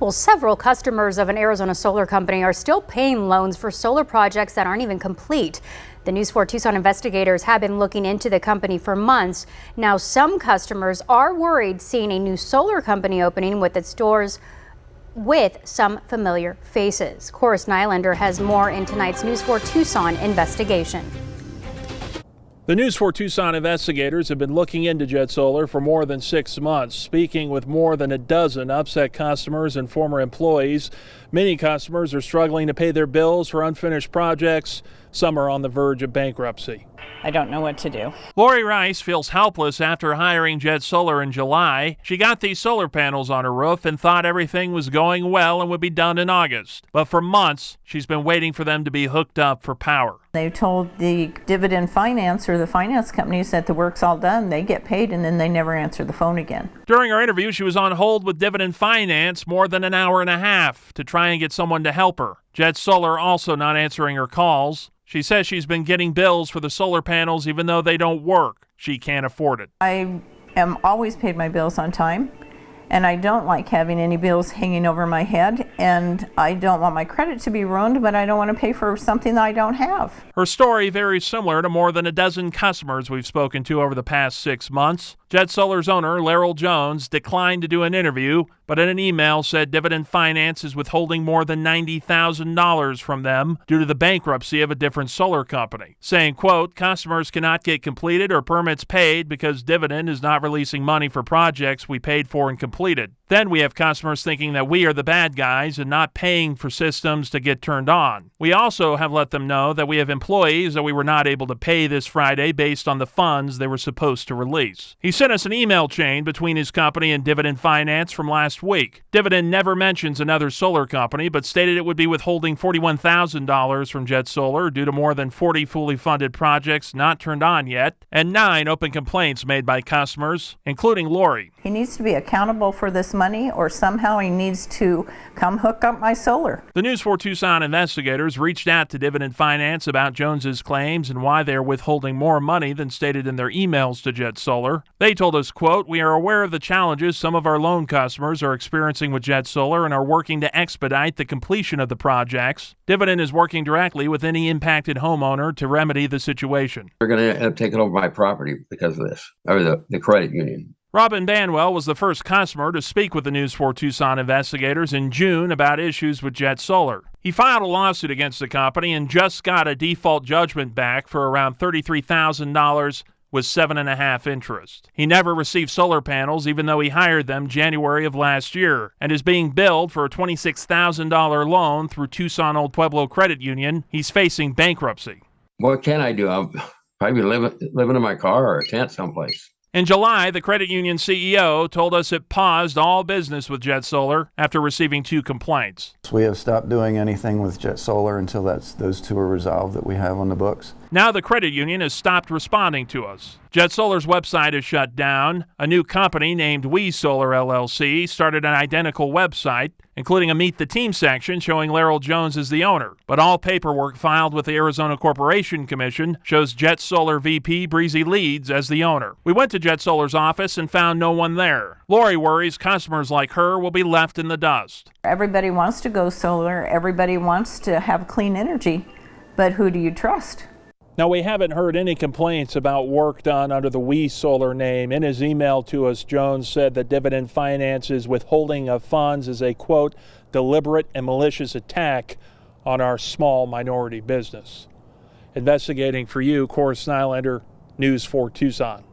Well, several customers of an Arizona solar company are still paying loans for solar projects that aren't even complete. The News 4 Tucson investigators have been looking into the company for months. Now, some customers are worried seeing a new solar company opening with its doors with some familiar faces. Chorus Nylander has more in tonight's News 4 Tucson investigation. The News 4 Tucson investigators have been looking into Jet Solar for more than 6 months, speaking with more than a dozen upset customers and former employees. Many customers are struggling to pay their bills for unfinished projects. Some are on the verge of bankruptcy. I don't know what to do. Lori Rice feels helpless after hiring Jet Solar in July. She got these solar panels on her roof and thought everything was going well and would be done in August. But for months, she's been waiting for them to be hooked up for power. They told the dividend finance or the finance companies that the work's all done, they get paid, and then they never answer the phone again. During her interview, she was on hold with Dividend Finance more than an hour and a half to try and get someone to help her. Jet Solar also not answering her calls. She says she's been getting bills for the solar panels even though they don't work. She can't afford it. I am always paid my bills on time, and I don't like having any bills hanging over my head, and I don't want my credit to be ruined, but I don't want to pay for something that I don't have. Her story very similar to more than a dozen customers we've spoken to over the past 6 months. Jet Solar's owner, Laryl Jones, declined to do an interview, but in an email said Dividend Finance is withholding more than $90,000 from them due to the bankruptcy of a different solar company, saying, quote, customers cannot get completed or permits paid because Dividend is not releasing money for projects we paid for and completed. Then we have customers thinking that we are the bad guys and not paying for systems to get turned on. We also have let them know that we have employees that we were not able to pay this Friday based on the funds they were supposed to release. He sent us an email chain between his company and Dividend Finance from last week. Dividend never mentions another solar company, but stated it would be withholding $41,000 from Jet Solar due to more than 40 fully funded projects not turned on yet, and 9 open complaints made by customers, including Lori. He needs to be accountable for this money, or somehow he needs to come hook up my solar. The News 4 Tucson investigators reached out to Dividend Finance about Jones's claims and why they are withholding more money than stated in their emails to Jet Solar. They told us, quote, we are aware of the challenges some of our loan customers are experiencing with Jet Solar and are working to expedite the completion of the projects. Dividend is working directly with any impacted homeowner to remedy the situation. They're going to end up taking over my property because of this, or the credit union. Robin Banwell was the first customer to speak with the News 4 Tucson investigators in June about issues with Jet Solar. He filed a lawsuit against the company and just got a default judgment back for around $33,000 with 7.5% interest. He never received solar panels even though he hired them January of last year and is being billed for a $26,000 loan through Tucson Old Pueblo Credit Union. He's facing bankruptcy. What can I do? I'll probably living in my car or a tent someplace. In July, the credit union CEO told us it paused all business with Jet Solar after receiving 2 complaints. We have stopped doing anything with Jet Solar until those 2 are resolved that we have on the books. Now the credit union has stopped responding to us. Jet Solar's website is shut down. A new company named We Solar LLC started an identical website, including a Meet the Team section showing Laryl Jones as the owner. But all paperwork filed with the Arizona Corporation Commission shows Jet Solar VP Breezy Leeds as the owner. We went to Jet Solar's office and found no one there. Lori worries customers like her will be left in the dust. Everybody wants to go solar. Everybody wants to have clean energy. But who do you trust? Now, we haven't heard any complaints about work done under the We Solar name. In his email to us, Jones said that Dividend Finance's withholding of funds is a, quote, deliberate and malicious attack on our small minority business. Investigating for you, Chorus Nylander, News 4 Tucson.